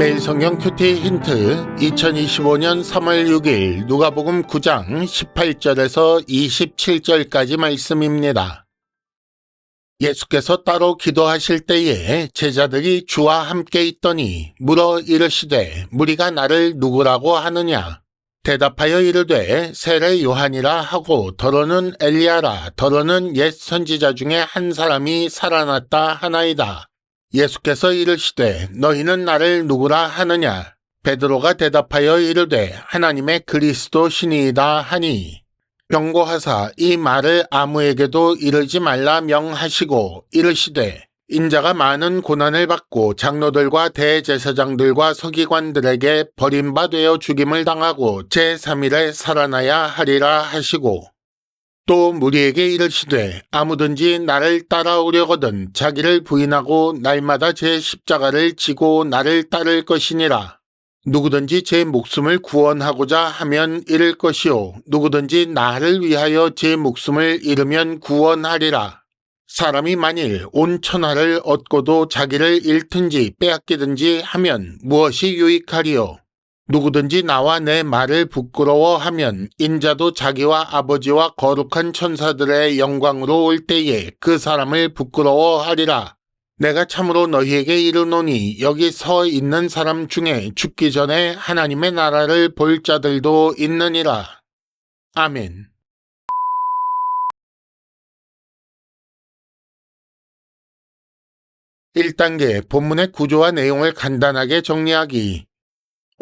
매일 성경 큐티 힌트 2025년 3월 6일 누가복음 9장 18절에서 27절까지 말씀입니다. 예수께서 따로 기도하실 때에 제자들이 주와 함께 있더니 물어 이르시되 무리가 나를 누구라고 하느냐? 대답하여 이르되 세례 요한이라 하고 더러는 엘리야라 더러는 옛 선지자 중에 한 사람이 살아났다 하나이다. 예수께서 이르시되 너희는 나를 누구라 하느냐? 베드로가 대답하여 이르되 하나님의 그리스도시니이다 하니 경고하사 이 말을 아무에게도 이르지 말라 명하시고 이르시되 인자가 많은 고난을 받고 장로들과 대제사장들과 서기관들에게 버림받아 죽임을 당하고 제3일에 살아나야 하리라 하시고 또 무리에게 이르시되 아무든지 나를 따라오려거든 자기를 부인하고 날마다 제 십자가를 지고 나를 따를 것이니라. 누구든지 제 목숨을 구원하고자 하면 잃을 것이요 누구든지 나를 위하여 제 목숨을 잃으면 구원하리라. 사람이 만일 온 천하를 얻고도 자기를 잃든지 빼앗기든지 하면 무엇이 유익하리요? 누구든지 나와 내 말을 부끄러워하면 인자도 자기와 아버지와 거룩한 천사들의 영광으로 올 때에 그 사람을 부끄러워하리라. 내가 참으로 너희에게 이르노니 여기 서 있는 사람 중에 죽기 전에 하나님의 나라를 볼 자들도 있느니라. 아멘. (1단계) 본문의 구조와 내용을 간단하게 정리하기.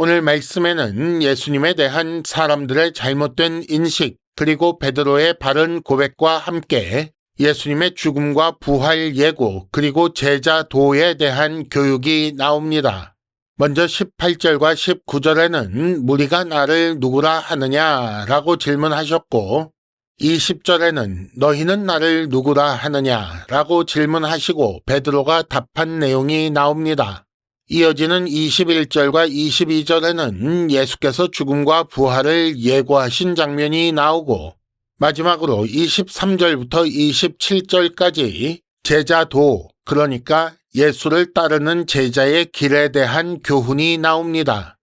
오늘 말씀에는 예수님에 대한 사람들의 잘못된 인식 그리고 베드로의 바른 고백과 함께 예수님의 죽음과 부활 예고 그리고 제자도에 대한 교육이 나옵니다. 먼저 18절과 19절에는 무리가 나를 누구라 하느냐라고 질문하셨고 20절에는 너희는 나를 누구라 하느냐라고 질문하시고 베드로가 답한 내용이 나옵니다. 이어지는 21절과 22절에는 예수께서 죽음과 부활을 예고하신 장면이 나오고 마지막으로 23절부터 27절까지 제자도, 그러니까 예수를 따르는 제자의 길에 대한 교훈이 나옵니다.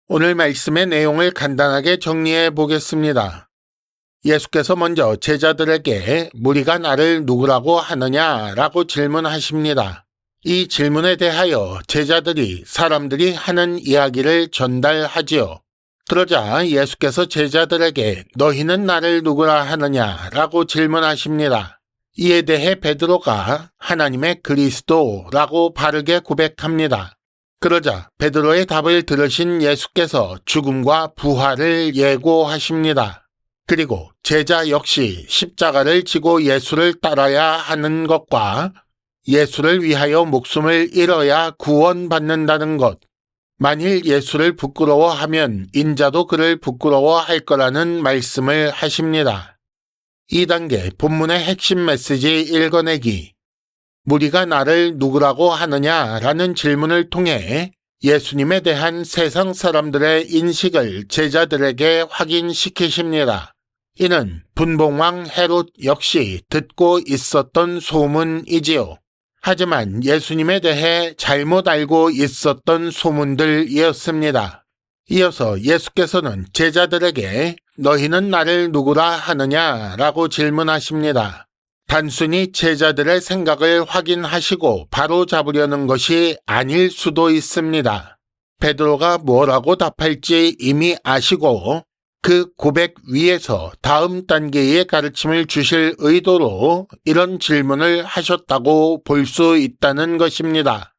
오늘 말씀의 내용을 간단하게 정리해 보겠습니다. 예수께서 먼저 제자들에게 무리가 나를 누구라고 하느냐라고 질문하십니다. 이 질문에 대하여 제자들이 사람들이 하는 이야기를 전달하지요. 그러자 예수께서 제자들에게 너희는 나를 누구라 하느냐라고 질문하십니다. 이에 대해 베드로가 하나님의 그리스도라고 바르게 고백합니다. 그러자 베드로의 답을 들으신 예수께서 죽음과 부활을 예고하십니다. 그리고 제자 역시 십자가를 지고 예수를 따라야 하는 것과 예수를 위하여 목숨을 잃어야 구원받는다는 것, 만일 예수를 부끄러워하면 인자도 그를 부끄러워할 거라는 말씀을 하십니다. 2단계 본문의 핵심 메시지 읽어내기. 무리가 나를 누구라고 하느냐라는 질문을 통해 예수님에 대한 세상 사람들의 인식을 제자들에게 확인시키십니다. 이는 분봉왕 헤롯 역시 듣고 있었던 소문이지요. 하지만 예수님에 대해 잘못 알고 있었던 소문들이었습니다. 이어서 예수께서는 제자들에게 너희는 나를 누구라 하느냐라고 질문하십니다. 단순히 제자들의 생각을 확인하시고 바로 잡으려는 것이 아닐 수도 있습니다. 베드로가 뭐라고 답할지 이미 아시고 그 고백 위에서 다음 단계의 가르침을 주실 의도로 이런 질문을 하셨다고 볼 수 있다는 것입니다.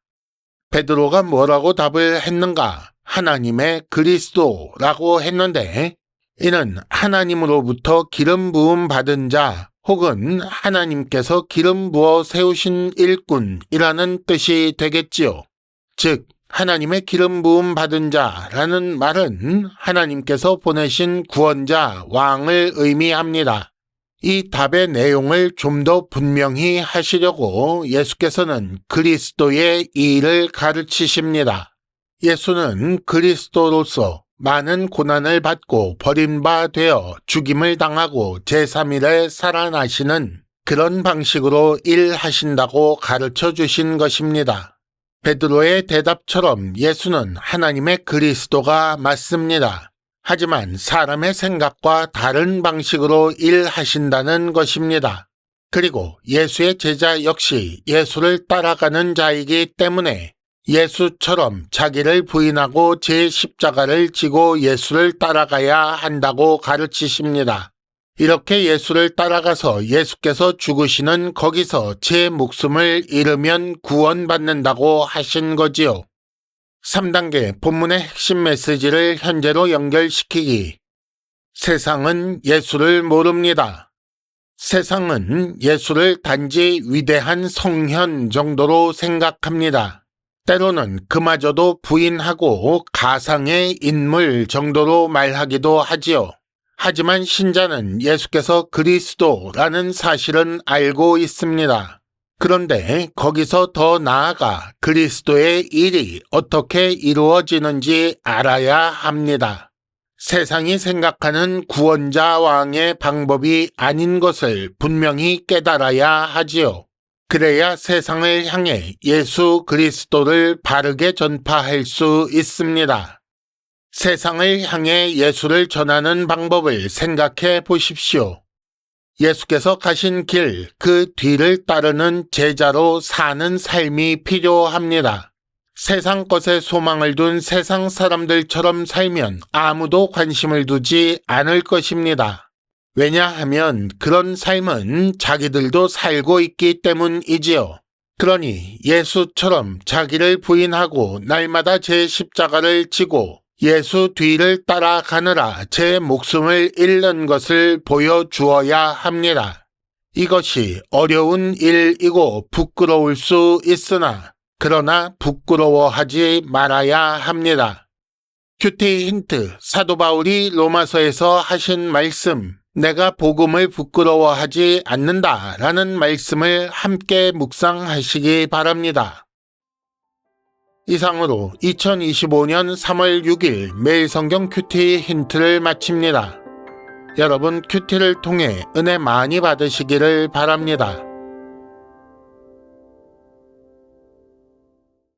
베드로가 뭐라고 답을 했는가? 하나님의 그리스도라고 했는데 이는 하나님으로부터 기름 부음 받은 자 혹은 하나님께서 기름 부어 세우신 일꾼이라는 뜻이 되겠지요. 즉 하나님의 기름 부음 받은 자라는 말은 하나님께서 보내신 구원자, 왕을 의미합니다. 이 답의 내용을 좀 더 분명히 하시려고 예수께서는 그리스도의 일을 가르치십니다. 예수는 그리스도로서 많은 고난을 받고 버림바 되어 죽임을 당하고 제3일에 살아나시는 그런 방식으로 일하신다고 가르쳐 주신 것입니다. 베드로의 대답처럼 예수는 하나님의 그리스도가 맞습니다. 하지만 사람의 생각과 다른 방식으로 일하신다는 것입니다. 그리고 예수의 제자 역시 예수를 따라가는 자이기 때문에 예수처럼 자기를 부인하고 제 십자가를 지고 예수를 따라가야 한다고 가르치십니다. 이렇게 예수를 따라가서 예수께서 죽으시는 거기서 제 목숨을 잃으면 구원받는다고 하신 거지요. 3단계 본문의 핵심 메시지를 현재로 연결시키기. 세상은 예수를 모릅니다. 세상은 예수를 단지 위대한 성현 정도로 생각합니다. 때로는 그마저도 부인하고 가상의 인물 정도로 말하기도 하지요. 하지만 신자는 예수께서 그리스도라는 사실은 알고 있습니다. 그런데 거기서 더 나아가 그리스도의 일이 어떻게 이루어지는지 알아야 합니다. 세상이 생각하는 구원자 왕의 방법이 아닌 것을 분명히 깨달아야 하지요. 그래야 세상을 향해 예수 그리스도를 바르게 전파할 수 있습니다. 세상을 향해 예수를 전하는 방법을 생각해 보십시오. 예수께서 가신 길, 그 뒤를 따르는 제자로 사는 삶이 필요합니다. 세상 것에 소망을 둔 세상 사람들처럼 살면 아무도 관심을 두지 않을 것입니다. 왜냐하면 그런 삶은 자기들도 살고 있기 때문이지요. 그러니 예수처럼 자기를 부인하고 날마다 제 십자가를 지고 예수 뒤를 따라가느라 제 목숨을 잃는 것을 보여주어야 합니다. 이것이 어려운 일이고 부끄러울 수 있으나 그러나 부끄러워하지 말아야 합니다. 큐티 힌트, 사도 바울이 로마서에서 하신 말씀, 내가 복음을 부끄러워하지 않는다라는 말씀을 함께 묵상하시기 바랍니다. 이상으로 2025년 3월 6일 매일 성경 큐티 힌트를 마칩니다. 여러분 큐티를 통해 은혜 많이 받으시기를 바랍니다.